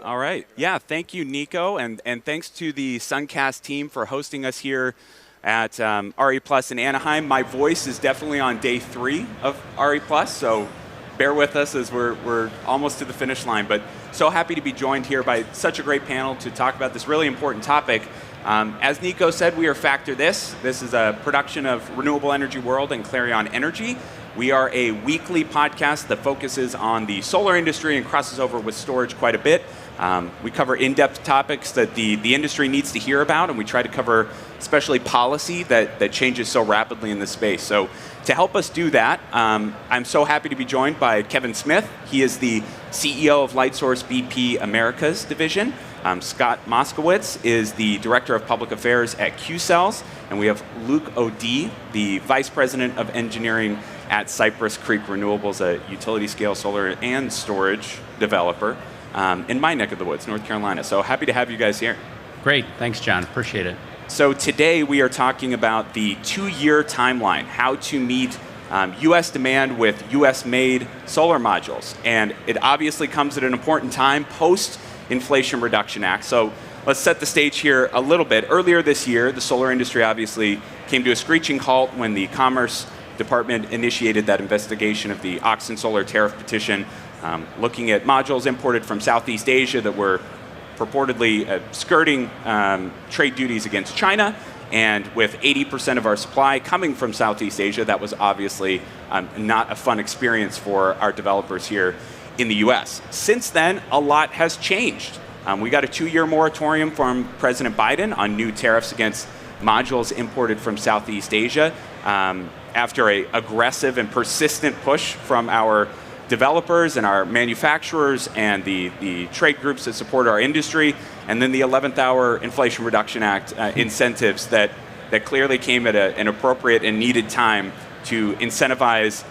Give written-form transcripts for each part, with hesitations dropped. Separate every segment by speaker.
Speaker 1: All right. Yeah, thank you, Nico, and thanks to the Suncast team for hosting us here at RE Plus in Anaheim. My voice is definitely on day 3 of RE Plus, so bear with us as we're almost to the finish line. But so happy to be joined here by such a great panel to talk about this really important topic. As Nico said, we are Factor This. This is a production of Renewable Energy World and Clarion Energy. We are a weekly podcast that focuses on the solar industry and crosses over with storage quite a bit. We cover in-depth topics that the industry needs to hear about, and we try to cover especially policy that changes so rapidly in this space. So to help us do that, I'm so happy to be joined by Kevin Smith. He is the CEO of Lightsource BP Americas division. Scott Moskowitz is the Director of Public Affairs at Qcells, and we have Luke O'D, the Vice President of Engineering at Cypress Creek Renewables, a utility-scale solar and storage developer in my neck of the woods, North Carolina. So happy to have you guys here.
Speaker 2: Great, thanks, John. Appreciate it.
Speaker 1: So today we are talking about the 2-year timeline, how to meet U.S. demand with U.S.-made solar modules. And it obviously comes at an important time post-Inflation Reduction Act. So let's set the stage here a little bit. Earlier this year, the solar industry obviously came to a screeching halt when the Commerce Department initiated that investigation of the Auxin Solar tariff petition, looking at modules imported from Southeast Asia that were purportedly skirting trade duties against China. And with 80% of our supply coming from Southeast Asia, that was obviously not a fun experience for our developers here in the US. Since then, a lot has changed. We got a 2-year moratorium from President Biden on new tariffs against modules imported from Southeast Asia after an aggressive and persistent push from our developers and our manufacturers and the trade groups that support our industry, and then the 11th hour Inflation Reduction Act incentives that clearly came at an appropriate and needed time to incentivize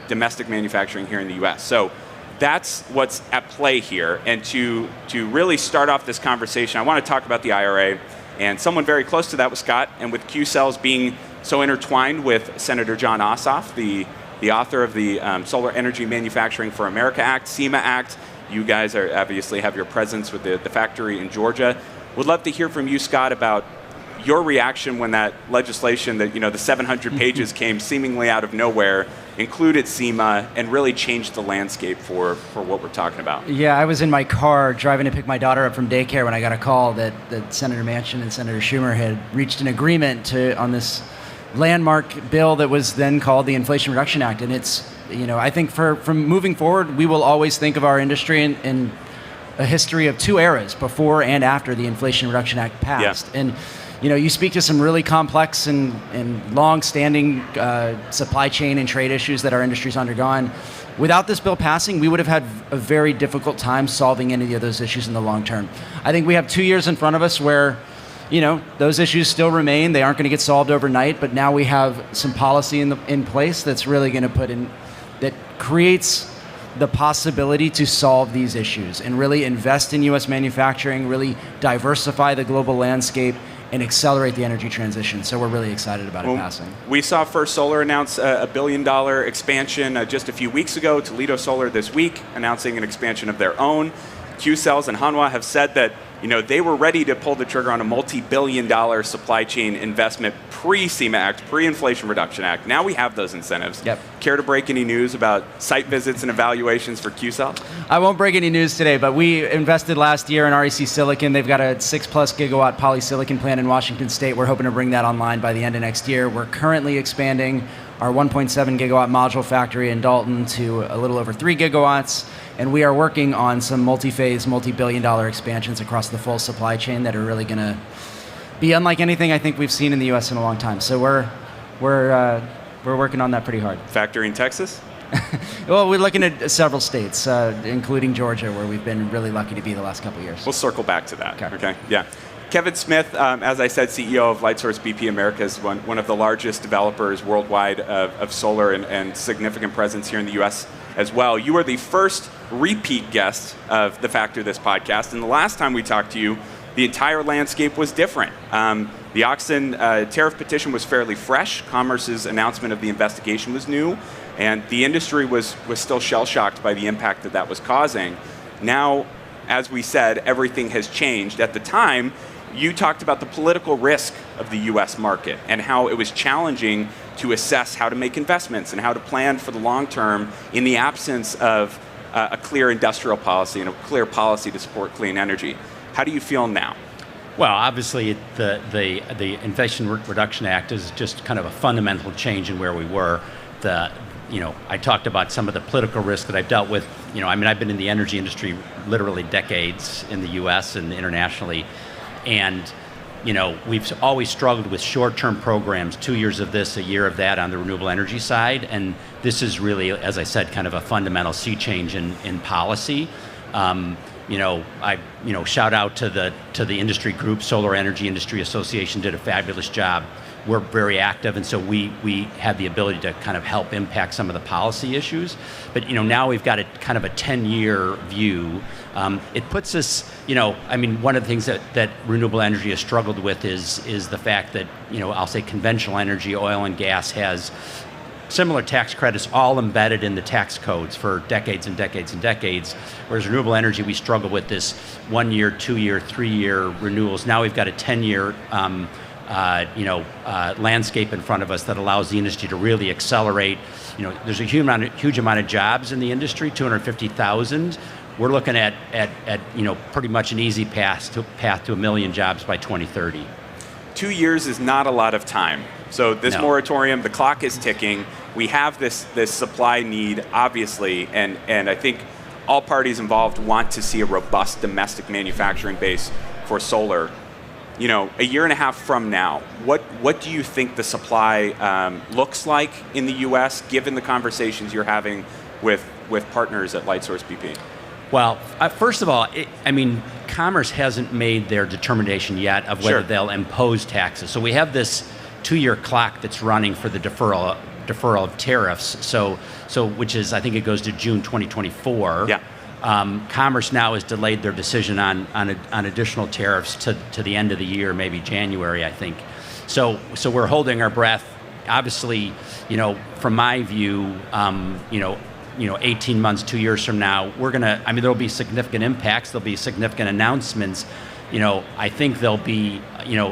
Speaker 1: domestic manufacturing here in the US. So that's what's at play here. And to really start off this conversation, I want to talk about the IRA, and someone very close to that was Scott, and with Qcells being so intertwined with Senator John Ossoff, the author of the Solar Energy Manufacturing for America Act, SEMA Act. You guys are obviously have your presence with the factory in Georgia. Would love to hear from you, Scott, about your reaction when that legislation that, the 700 pages came seemingly out of nowhere, included SEMA, and really changed the landscape for what we're talking about.
Speaker 3: Yeah, I was in my car driving to pick my daughter up from daycare when I got a call that Senator Manchin and Senator Schumer had reached an agreement on this landmark bill that was then called the Inflation Reduction Act. And it's, I think from moving forward, we will always think of our industry in a history of 2 eras, before and after the Inflation Reduction Act passed. Yeah. And you speak to some really complex and long-standing supply chain and trade issues that our industry's undergone. Without this bill passing, we would have had a very difficult time solving any of those issues in the long term. I think we have 2 years in front of us where those issues still remain. They aren't going to get solved overnight, but now we have some policy in place that's really going to that creates the possibility to solve these issues and really invest in U.S. manufacturing, really diversify the global landscape, and accelerate the energy transition. So we're really excited about it passing.
Speaker 1: We saw First Solar announce a $1 billion expansion just a few weeks ago. Toledo Solar this week announcing an expansion of their own. Qcells and Hanwha have said that they were ready to pull the trigger on a multi-billion-dollar supply chain investment pre-SEMA Act, pre-Inflation Reduction Act. Now we have those incentives.
Speaker 3: Yep.
Speaker 1: Care to break any news about site visits and evaluations for Qcells?
Speaker 3: I won't break any news today, but we invested last year in REC Silicon. They've got a 6+ gigawatt polysilicon plant in Washington State. We're hoping to bring that online by the end of next year. We're currently expanding our 1.7 gigawatt module factory in Dalton to a little over 3 gigawatts. And we are working on some multi-phase, multi-billion-dollar expansions across the full supply chain that are really going to be unlike anything I think we've seen in the U.S. in a long time. So we're working on that pretty hard.
Speaker 1: Factory in Texas?
Speaker 3: Well, we're looking at several states, including Georgia, where we've been really lucky to be the last couple of years.
Speaker 1: We'll circle back to that. Okay. Yeah. Kevin Smith, as I said, CEO of Lightsource BP Americas, one of the largest developers worldwide of solar and significant presence here in the U.S. as well. You are the first repeat guest of the Factor This podcast, and the last time we talked to you, the entire landscape was different. The Auxin tariff petition was fairly fresh. Commerce's announcement of the investigation was new, and the industry was still shell-shocked by the impact that was causing. Now, as we said, everything has changed. At the time, you talked about the political risk of the US market and how it was challenging to assess how to make investments and how to plan for the long term in the absence of a clear industrial policy and a clear policy to support clean energy. How do you feel now?
Speaker 2: Well, obviously, the Inflation Reduction Act is just kind of a fundamental change in where we were. I talked about some of the political risk that I've dealt with. I've been in the energy industry literally decades in the U.S. and internationally, and we've always struggled with short-term programs, 2 years of this, a year of that on the renewable energy side, and this is really, as I said, kind of a fundamental sea change in policy. Shout out to the industry group. Solar Energy Industry Association did a fabulous job. We're very active, and so we have the ability to kind of help impact some of the policy issues. But now we've got a kind of a 10-year view. It puts us, one of the things that renewable energy has struggled with is the fact that I'll say conventional energy, oil and gas, has similar tax credits all embedded in the tax codes for decades and decades and decades, whereas renewable energy, we struggle with this 1 year, 2 year, 3 year renewals. Now we've got a 10-year landscape in front of us that allows the industry to really accelerate. There's a huge amount of jobs in the industry, 250,000. We're looking at pretty much an easy path to 1 million jobs by 2030.
Speaker 1: 2 years is not a lot of time. So this moratorium, the clock is ticking. We have this supply need, obviously, and I think all parties involved want to see a robust domestic manufacturing base for solar. A year and a half from now, what do you think the supply looks like in the U.S., given the conversations you're having with partners at Lightsource BP?
Speaker 2: Well, first of all, Commerce hasn't made their determination yet of whether they'll impose taxes. So we have this 2-year clock that's running for the deferral of tariffs. So which is, I think it goes to June 2024. Yeah. Commerce now has delayed their decision on additional tariffs to the end of the year, maybe January, I think. So we're holding our breath. Obviously, from my view, 18 months, 2 years from now, there'll be significant impacts, there'll be significant announcements. I think there'll be,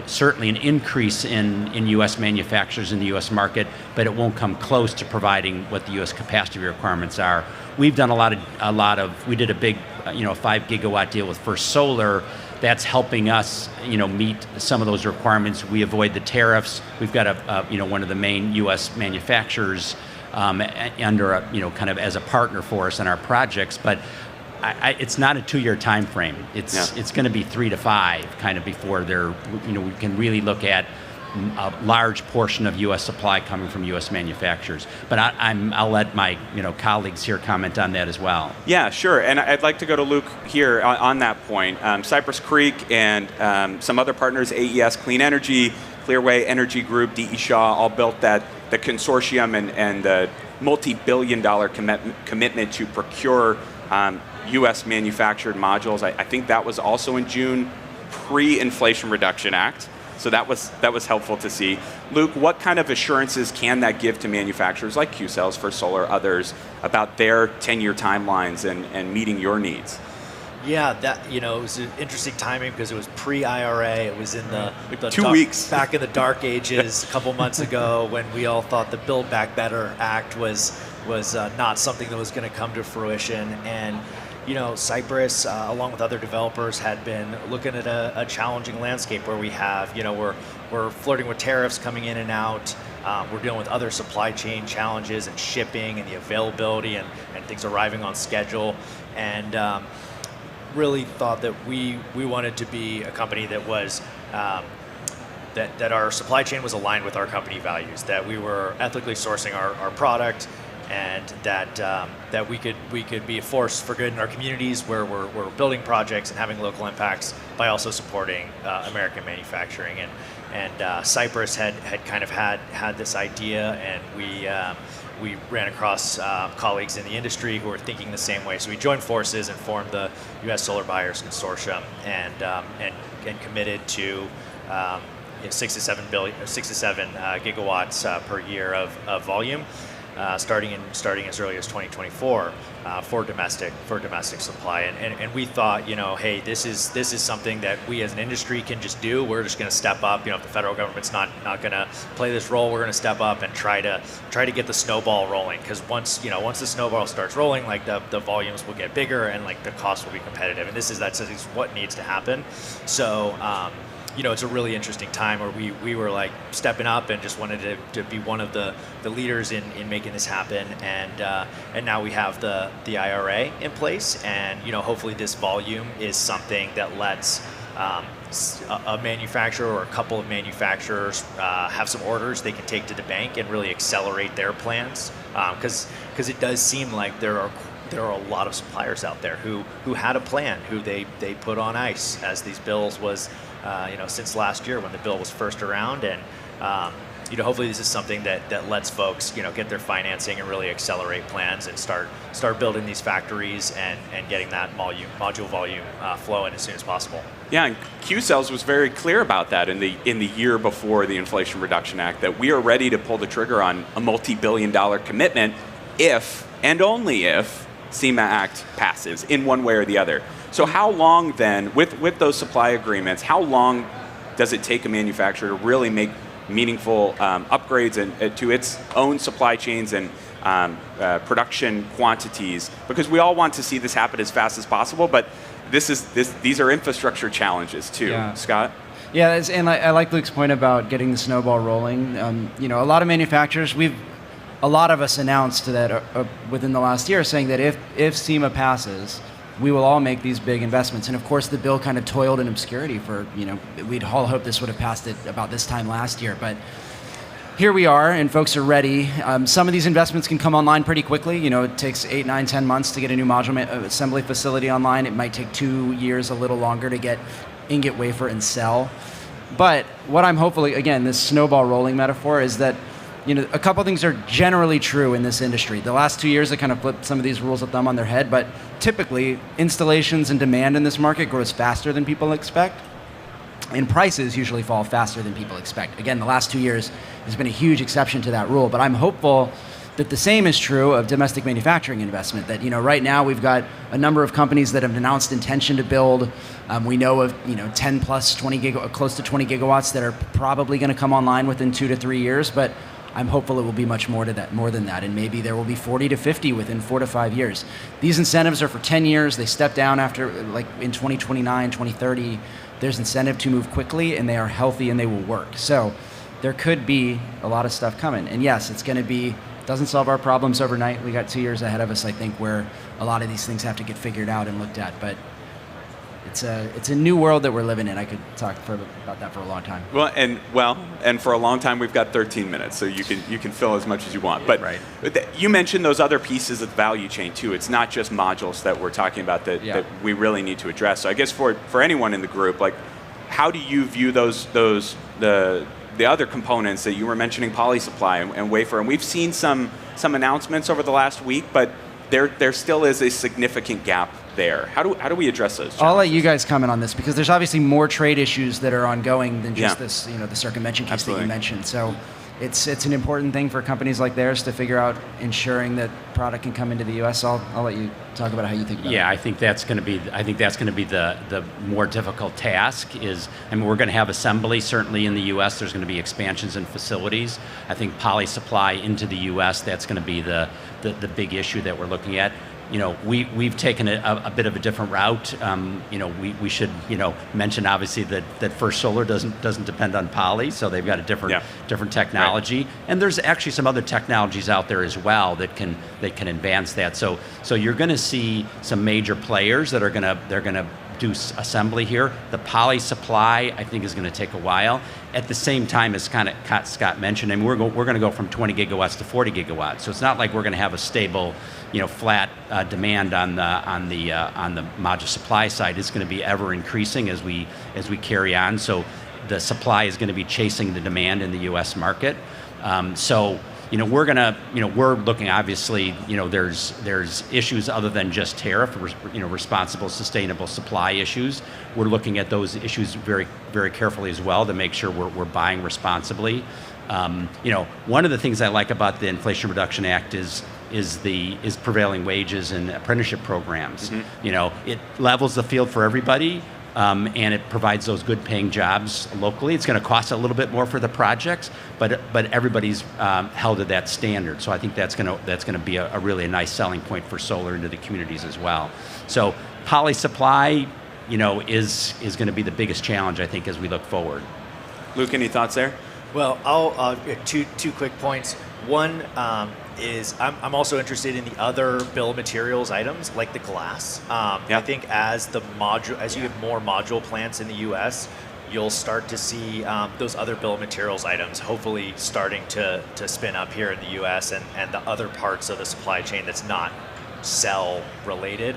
Speaker 2: certainly an increase in U.S. manufacturers in the U.S. market, but it won't come close to providing what the U.S. capacity requirements are. We've done we did a big, 5 gigawatt deal with First Solar. That's helping us, meet some of those requirements. We avoid the tariffs. We've got one of the main U.S. manufacturers under kind of as a partner for us in our projects, but it's not a 2-year time frame. It's going to be 3 to 5 kind of before we can really look at a large portion of U.S. supply coming from U.S. manufacturers. But I'll let my colleagues here comment on that as well. Yeah, sure. And I'd like to go to Luke here on that point. Cypress Creek and some other partners, AES Clean Energy, Clearway Energy Group, D.E. Shaw, all built the consortium and the multi-billion-dollar commitment to procure U.S. manufactured modules. I think that was also in June, pre-Inflation Reduction Act. So that was helpful to see. Luke, what kind of assurances can that give to manufacturers like Qcells, First Solar, others about their 10-year timelines and meeting your needs?
Speaker 4: Yeah, it was an interesting timing because it was pre-IRA. It was in the
Speaker 1: 2 weeks
Speaker 4: back in the dark ages a couple months ago when we all thought the Build Back Better Act was not something that was going to come to fruition. And Cypress, along with other developers, had been looking at a challenging landscape where we have, we're flirting with tariffs coming in and out. We're dealing with other supply chain challenges and shipping and the availability and things arriving on schedule. And really thought that we wanted to be a company that was that our supply chain was aligned with our company values, that we were ethically sourcing our product, and that we could be a force for good in our communities where we're building projects and having local impacts by also supporting American manufacturing. And Cypress had kind of had this idea, and we ran across colleagues in the industry who were thinking the same way. So we joined forces and formed the U.S. Solar Buyers Consortium and committed to 6 to 7 gigawatts per year of volume. starting as early as 2024 for domestic supply. And we thought, hey, this is something that we as an industry can just do. We're just going to step up. If the federal government's not going to play this role, we're going to step up and try to get the snowball rolling. Because once the snowball starts rolling, like the volumes will get bigger and like the costs will be competitive. And that's what needs to happen. So. It's a really interesting time where we were like stepping up and just wanted to be one of the leaders in making this happen. And now we have the IRA in place, and hopefully this volume is something that lets a manufacturer or a couple of manufacturers have some orders they can take to the bank and really accelerate their plans. Because it does seem like there are a lot of suppliers out there who had a plan, who they put on ice as these bills was. Since last year when the bill was first around, and hopefully this is something that lets folks get their financing and really accelerate plans and start building these factories and getting that module volume flowing as soon as possible.
Speaker 1: Yeah, and Qcells was very clear about that in the year before the Inflation Reduction Act, that we are ready to pull the trigger on a multi-billion-dollar commitment if and only if SEMA Act passes in one way or the other. So how long then, with those supply agreements, how long does it take a manufacturer to really make meaningful upgrades to its own supply chains and production quantities? Because we all want to see this happen as fast as possible, but these are infrastructure challenges too.
Speaker 3: Yeah.
Speaker 1: Scott?
Speaker 3: Yeah, and I like Luke's point about getting the snowball rolling. A lot of manufacturers, a lot of us announced that within the last year, saying that if SEMA passes, we will all make these big investments. And of course, the bill kind of toiled in obscurity for, we'd all hoped this would have passed it about this time last year. But here we are, and folks are ready. Some of these investments can come online pretty quickly. It takes 8, 9, 10 months to get a new module assembly facility online. It might take 2 years, a little longer, to get ingot, wafer, and cell. But what I'm hopefully, again, this snowball rolling metaphor, is that a couple things are generally true in this industry. The last 2 years, they kind of flipped some of these rules of thumb on their head, but typically, installations and demand in this market grows faster than people expect, and prices usually fall faster than people expect. Again, the last 2 years has been a huge exception to that rule, but I'm hopeful that the same is true of domestic manufacturing investment, that right now we've got a number of companies that have announced intention to build. We know of 10 plus 20 close to 20 gigawatts that are probably going to come online within 2 to 3 years, but I'm hopeful it will be much more than that, and maybe there will be 40 to 50 within 4 to 5 years. These incentives are for 10 years. They step down after, like in 2029, 2030. There's incentive to move quickly, and they are healthy, and they will work. So there could be a lot of stuff coming. And yes, it's going to doesn't solve our problems overnight. We got 2 years ahead of us, I think, where a lot of these things have to get figured out and looked at. But it's a new world that we're living in. I could talk about that for a long time.
Speaker 1: And for a long time we've got 13 minutes, so you can fill as much as you want. But
Speaker 3: right.
Speaker 1: You mentioned those other pieces of the value chain too. It's not just modules that we're talking about that we really need to address. So I guess for anyone in the group, like, how do you view the other components that you were mentioning, poly supply and wafer? And we've seen some announcements over the last week, but there still is a significant gap there. How do we address those challenges?
Speaker 3: I'll let you guys comment on this, because there's obviously more trade issues that are ongoing than just this, the circumvention case
Speaker 1: Absolutely.
Speaker 3: that you mentioned. So it's an important thing for companies like theirs to figure out ensuring that product can come into the U.S. I'll let you talk about how you think about it.
Speaker 2: Yeah, I think that's going to be the more difficult task. We're going to have assembly certainly in the U.S. There's going to be expansions in facilities. I think poly supply into the U.S. that's going to be the big issue that we're looking at. We've taken a bit of a different route. We should mention obviously that First Solar doesn't depend on poly, so they've got a different technology. Right. And there's actually some other technologies out there as well that can advance that. So you're going to see some major players that are going to do assembly here. The poly supply, I think, is going to take a while. At the same time, as kind of Scott mentioned, we're going to go from 20 gigawatts to 40 gigawatts. So it's not like we're going to have a stable, flat demand on the module supply side. It's going to be ever increasing as we carry on. So the supply is going to be chasing the demand in the U.S. market. We're looking, obviously, there's issues other than just tariff, responsible, sustainable supply issues. We're looking at those issues very, very carefully as well to make sure we're buying responsibly. One of the things I like about the Inflation Reduction Act is prevailing wages and apprenticeship programs. It levels the field for everybody, and it provides those good paying jobs locally. It's going to cost a little bit more for the projects, but everybody's held to that standard. So I think that's going to be a really nice selling point for solar into the communities as well. So poly supply, is going to be the biggest challenge, I think, as we look forward.
Speaker 1: Luke, any thoughts there?
Speaker 4: Well, I'll two quick points. One is I'm also interested in the other bill of materials items like the glass. I think as you get more module plants in the U.S., you'll start to see those other bill of materials items hopefully starting to spin up here in the U.S. and the other parts of the supply chain that's not cell related,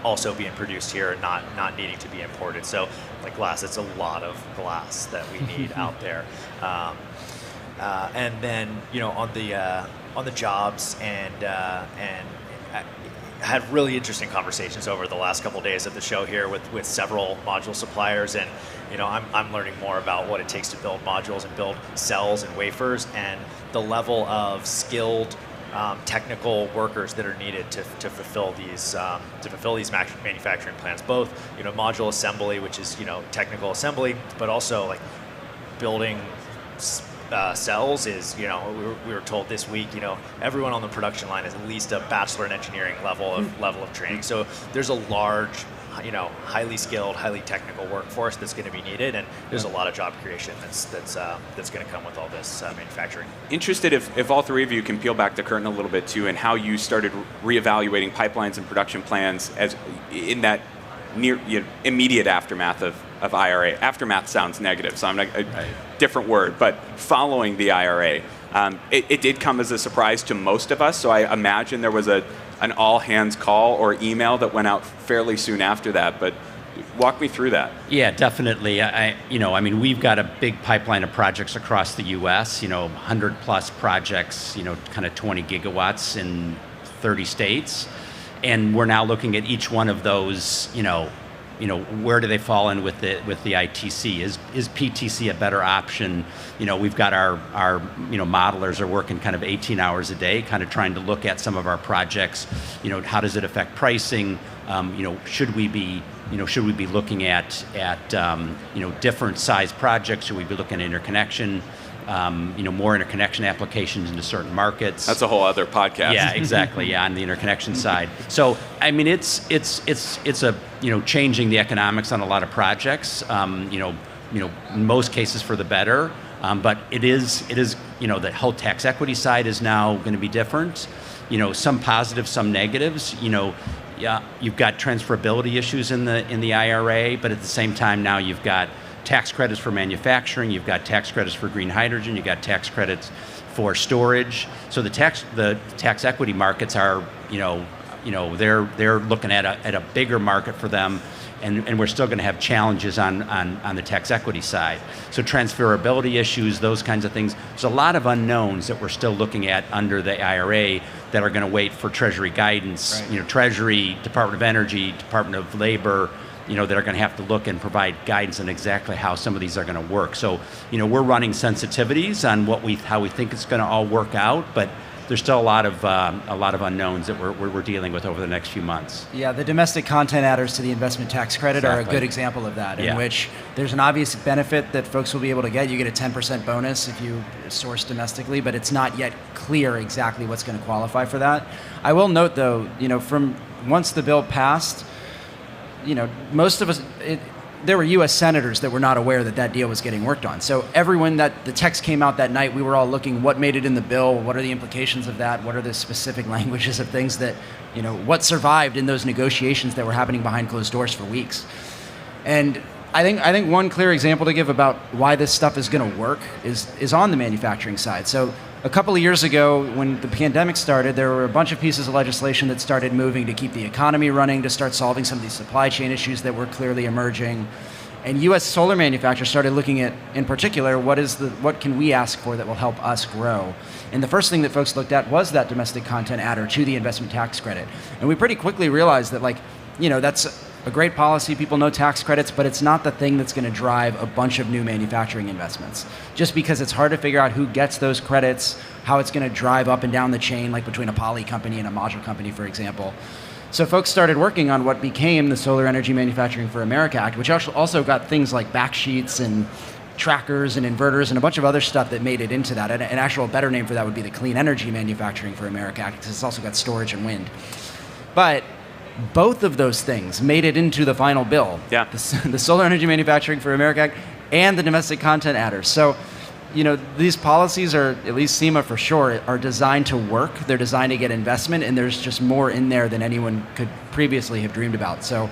Speaker 4: also being produced here and not needing to be imported. So like glass, it's a lot of glass that we need out there. And then on the jobs and I had really interesting conversations over the last couple of days at the show here with several module suppliers, and I'm learning more about what it takes to build modules and build cells and wafers, and the level of skilled technical workers that are needed to fulfill these manufacturing plants, both module assembly, which is technical assembly, but also like building cells is we were told this week everyone on the production line is at least a bachelor in engineering level of training. So there's a large highly skilled, highly technical workforce that's going to be needed, and there's a lot of job creation that's going to come with all this manufacturing. Interested
Speaker 1: if all three of you can peel back the curtain a little bit too, and how you started reevaluating pipelines and production plans as in that near immediate aftermath of IRA. Aftermath sounds negative, so I'm not a different word, but following the IRA, it did come as a surprise to most of us. So I imagine there was an all-hands call or email that went out fairly soon after that, but walk me through that.
Speaker 2: Yeah, definitely. We've got a big pipeline of projects across the U.S., 100 plus projects, kind of 20 gigawatts in 30 states. And we're now looking at each one of those, where do they fall in with the ITC? Is PTC a better option? We've got our modelers are working kind of 18 hours a day, kind of trying to look at some of our projects. How does it affect pricing? Should we be looking at different size projects? Should we be looking at interconnection? More interconnection applications into certain markets.
Speaker 1: That's a whole other podcast.
Speaker 2: Yeah, exactly. Yeah, on the interconnection side. So, it's a changing the economics on a lot of projects. In most cases for the better. But it is the whole tax equity side is now going to be different. Some positives, some negatives. You've got transferability issues in the IRA, but at the same time now you've got tax credits for manufacturing, you've got tax credits for green hydrogen, you've got tax credits for storage. So the tax equity markets are, they're looking at a bigger market for them, and we're still going to have challenges on the tax equity side. So transferability issues, those kinds of things. There's a lot of unknowns that we're still looking at under the IRA that are going to wait for Treasury guidance. Right. Treasury, Department of Energy, Department of Labor, that are going to have to look and provide guidance on exactly how some of these are going to work. So, we're running sensitivities on how we think it's going to all work out, but there's still a lot of unknowns that we're dealing with over the next few months.
Speaker 3: Yeah, the domestic content adders to the investment tax credit are a good example of that, in which there's an obvious benefit that folks will be able to get. You get a 10% bonus if you source domestically, but it's not yet clear exactly what's going to qualify for that. I will note, though, from once the bill passed, most of us, there were U.S. senators that were not aware that deal was getting worked on. So everyone that the text came out that night, we were all looking, what made it in the bill? What are the implications of that? What are the specific languages of things that, what survived in those negotiations that were happening behind closed doors for weeks? And I think one clear example to give about why this stuff is going to work is on the manufacturing side. So a couple of years ago, when the pandemic started, there were a bunch of pieces of legislation that started moving to keep the economy running, to start solving some of these supply chain issues that were clearly emerging. And U.S. solar manufacturers started looking at, in particular, what can we ask for that will help us grow? And the first thing that folks looked at was that domestic content adder to the investment tax credit. And we pretty quickly realized that, a great policy. People know tax credits, but it's not the thing that's going to drive a bunch of new manufacturing investments. Just because it's hard to figure out who gets those credits, how it's going to drive up and down the chain, like between a poly company and a module company, for example. So folks started working on what became the Solar Energy Manufacturing for America Act, which also got things like backsheets and trackers and inverters and a bunch of other stuff that made it into that. An actual better name for that would be the Clean Energy Manufacturing for America Act, because it's also got storage and wind. But both of those things made it into the final bill.
Speaker 1: Yeah.
Speaker 3: The Solar Energy Manufacturing for America Act and the domestic content adders. So, these policies are, at least SEMA for sure, are designed to work. They're designed to get investment, and there's just more in there than anyone could previously have dreamed about. So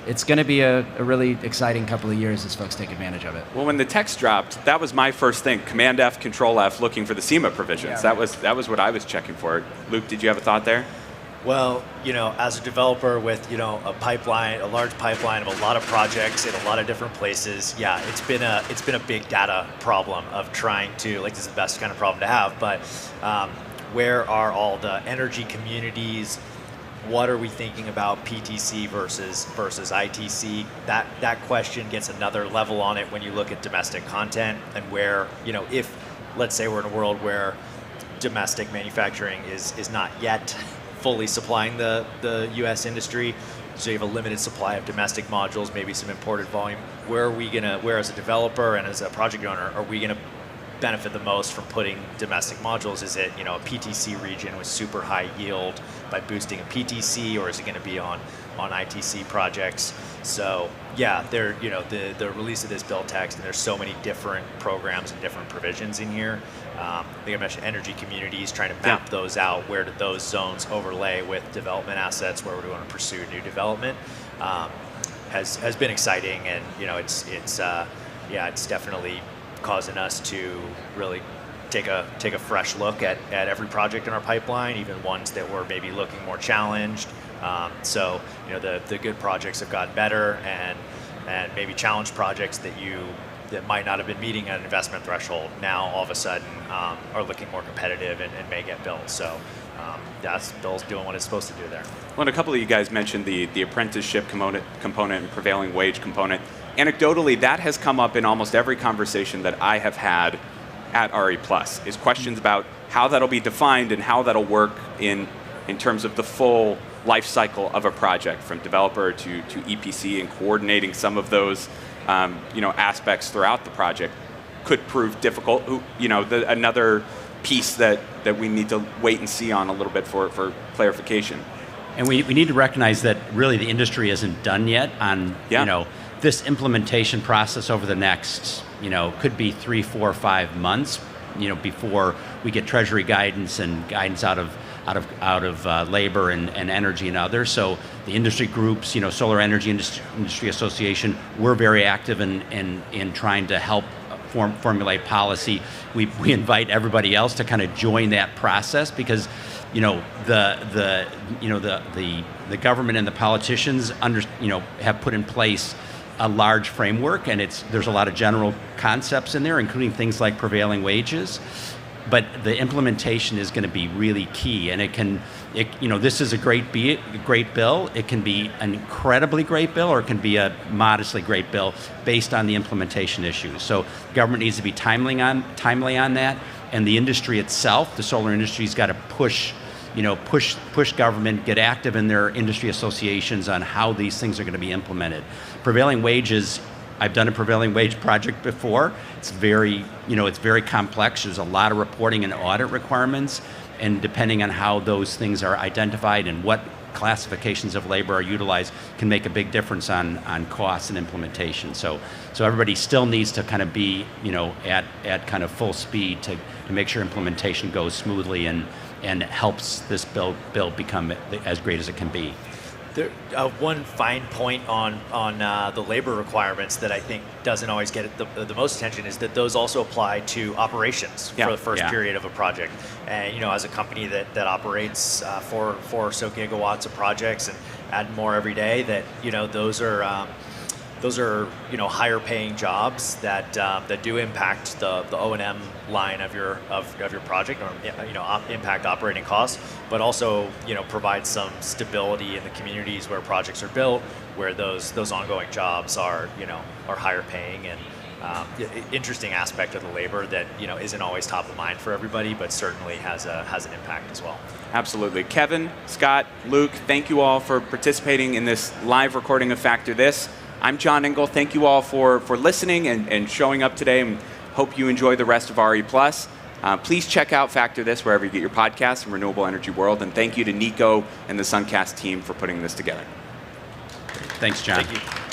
Speaker 3: it's going to be a really exciting couple of years as folks take advantage of it.
Speaker 1: Well, when the text dropped, that was my first thing. Command F, Control F, looking for the SEMA provisions.
Speaker 3: Yeah,
Speaker 1: right. That was what I was checking for. Luke, did you have a thought there?
Speaker 4: Well, as a developer with, a large pipeline of a lot of projects in a lot of different places, yeah, it's been a big data problem of trying to, this is the best kind of problem to have, but where are all the energy communities? What are we thinking about PTC versus ITC? That question gets another level on it when you look at domestic content and where, if, let's say we're in a world where domestic manufacturing is not yet fully supplying the U.S. industry, so you have a limited supply of domestic modules, maybe some imported volume. Where as a developer and as a project owner, are we gonna benefit the most from putting domestic modules? Is it a PTC region with super high yield by boosting a PTC, or is it going to be on ITC projects? So yeah, the release of this bill text, and there's so many different programs and different provisions in here. I think I mentioned energy communities, trying to map those out. Where do those zones overlay with development assets? Where we want to pursue new development? Has been exciting, and it's definitely causing us to really take a fresh look at every project in our pipeline, even ones that were maybe looking more challenged. So the good projects have gotten better, and maybe challenged projects that might not have been meeting an investment threshold now all of a sudden are looking more competitive and may get built. So Bill's doing what it's supposed to do there.
Speaker 1: Well, and a couple of you guys mentioned the apprenticeship component and prevailing wage component. Anecdotally, that has come up in almost every conversation that I have had at RE+, is questions about how that'll be defined and how that'll work in terms of the full life cycle of a project, from developer to EPC, and coordinating some of those aspects throughout the project could prove difficult. Another piece that we need to wait and see on a little bit for clarification.
Speaker 2: And we need to recognize that really the industry isn't done yet on this implementation process over the next could be 3, 4, 5 months before we get Treasury guidance and guidance out of labor and energy and others. So the industry groups, Solar Energy Industry Association, we're very active in trying to help formulate policy. We invite everybody else to kind of join that process, because the government and the politicians have put in place a large framework, and there's a lot of general concepts in there, including things like prevailing wages. But the implementation is going to be really key, and this is a great bill. It can be an incredibly great bill, or it can be a modestly great bill based on the implementation issues. So government needs to be timely on that, and the industry itself, the solar industry's got to push government, get active in their industry associations on how these things are going to be implemented. Prevailing wages, I've done a prevailing wage project before. It's very complex. There's a lot of reporting and audit requirements, and depending on how those things are identified and what classifications of labor are utilized can make a big difference on costs and implementation. So everybody still needs to kind of be at kind of full speed to make sure implementation goes smoothly and helps this bill become as great as it can be.
Speaker 4: There, one fine point on the labor requirements that I think doesn't always get the most attention is that those also apply to operations for the first period of a project. And as a company that operates 4 or so gigawatts of projects and add more every day, that those are those are higher paying jobs that do impact the O&M line of your project, or impact operating costs, but also provide some stability in the communities where projects are built, where those ongoing jobs are higher paying, and interesting aspect of the labor that isn't always top of mind for everybody, but certainly has an impact as well.
Speaker 1: Absolutely. Kevin, Scott, Luke, thank you all for participating in this live recording of Factor This. I'm John Engel. Thank you all for listening and showing up today, and hope you enjoy the rest of RE+. Please check out Factor This wherever you get your podcasts in Renewable Energy World, and thank you to Nico and the Suncast team for putting this together.
Speaker 2: Thanks, John.
Speaker 4: Thank you.